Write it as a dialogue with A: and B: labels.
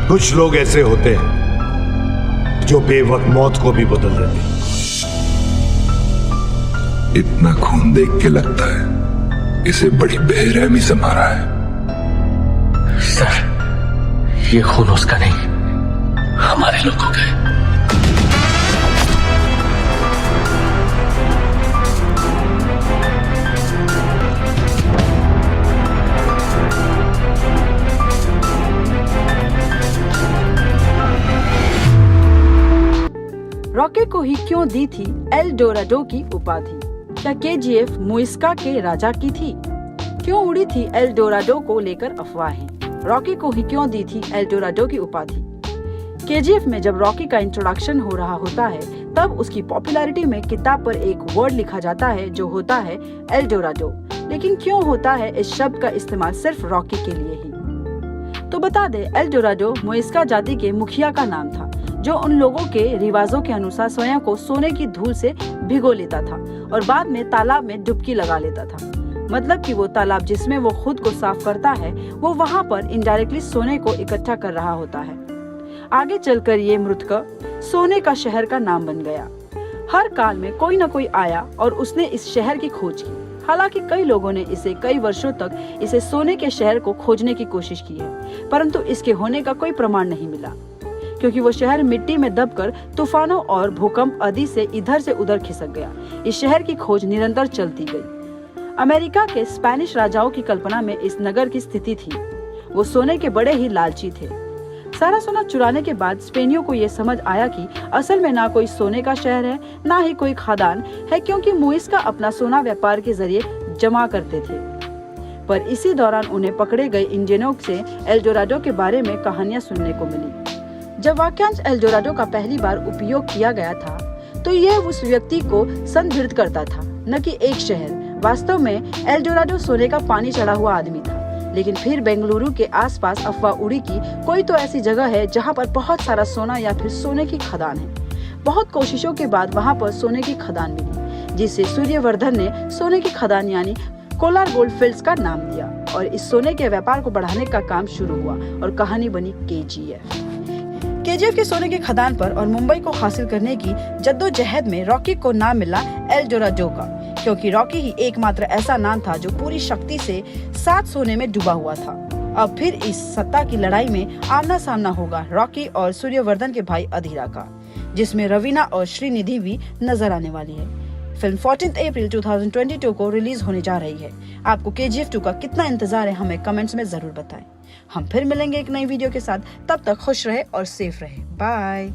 A: कुछ लोग ऐसे होते हैं जो बेवक्त मौत को भी बदल देते हैं।
B: इतना खून देख के लगता है इसे बड़ी बेरहमी से मारा है।
C: सर, ये खून उसका नहीं, हमारे लोगों का है।
D: रॉकी को ही क्यों दी थी एल डोराडो की उपाधि? क्या केजीएफ मुइस्का के राजा की थी? क्यों उड़ी थी एल डोराडो को लेकर अफवाहें? रॉकी को ही क्यों दी थी एल डोराडो की उपाधि? केजीएफ में जब रॉकी का इंट्रोडक्शन हो रहा होता है तब उसकी पॉपुलैरिटी में किताब पर एक वर्ड लिखा जाता है जो होता है एल डोराडो। लेकिन क्यों होता है इस शब्द का इस्तेमाल सिर्फ रॉकी के लिए ही? तो बता दे, एल डोराडो मुइस्का जाति के मुखिया का नाम था जो उन लोगों के रिवाजों के अनुसार स्वयं को सोने की धूल से भिगो लेता था और बाद में तालाब में डुबकी लगा लेता था। मतलब कि वो तालाब जिसमें वो खुद को साफ करता है वो वहाँ पर इनडायरेक्टली सोने को इकट्ठा कर रहा होता है। आगे चलकर ये मृतक सोने का शहर का नाम बन गया। हर काल में कोई न कोई आया और उसने इस शहर की खोज की। हालांकि कई लोगों ने इसे कई वर्षों तक इसे सोने के शहर को खोजने की कोशिश की है, परंतु इसके होने का कोई प्रमाण नहीं मिला, क्योंकि वो शहर मिट्टी में दबकर तूफानों और भूकंप आदि से इधर से उधर खिसक गया। इस शहर की खोज निरंतर चलती गई। अमेरिका के स्पेनिश राजाओं की कल्पना में इस नगर की स्थिति थी। वो सोने के बड़े ही लालची थे। सारा सोना चुराने के बाद स्पेनियों को ये समझ आया कि असल में ना कोई सोने का शहर है ना ही कोई खदान है, क्योंकि मुइस्का अपना सोना व्यापार के जरिए जमा करते थे। पर इसी दौरान उन्हें पकड़े गए इंडियनों से एल डोराडो के बारे में कहानियां सुनने को मिली। जब वाक्यांश एल डोराडो का पहली बार उपयोग किया गया था तो यह उस व्यक्ति को संदर्भित करता था, न कि एक शहर। वास्तव में एल डोराडो सोने का पानी चढ़ा हुआ आदमी था। लेकिन फिर बेंगलुरु के आसपास अफवाह उड़ी कि कोई तो ऐसी जगह है जहां पर बहुत सारा सोना या फिर सोने की खदान है। बहुत कोशिशों के बाद वहां पर सोने की खदान मिली, जिससे सूर्यवर्धन ने सोने की खदान यानी कोलार गोल्ड फील्ड्स का नाम दिया और इस सोने के व्यापार को बढ़ाने का काम शुरू हुआ और कहानी बनी केजीएफ। केजीएफ के सोने के खदान पर और मुंबई को हासिल करने की जद्दोजहद में रॉकी को नाम मिला एल डोराडो का, क्योंकि रॉकी ही एकमात्र ऐसा नाम था जो पूरी शक्ति से 7 सोने में डूबा हुआ था। अब फिर इस सत्ता की लड़ाई में आमना सामना होगा रॉकी और सूर्यवर्धन के भाई अधीरा का, जिसमें रवीना और श्रीनिधि भी नजर आने वाली है। फिल्म 14 अप्रैल 2022 को रिलीज होने जा रही है। आपको केजीएफ 2 का कितना इंतजार है हमें कमेंट्स में जरूर बताएं। हम फिर मिलेंगे एक नई वीडियो के साथ। तब तक खुश रहे और सेफ रहे। बाय।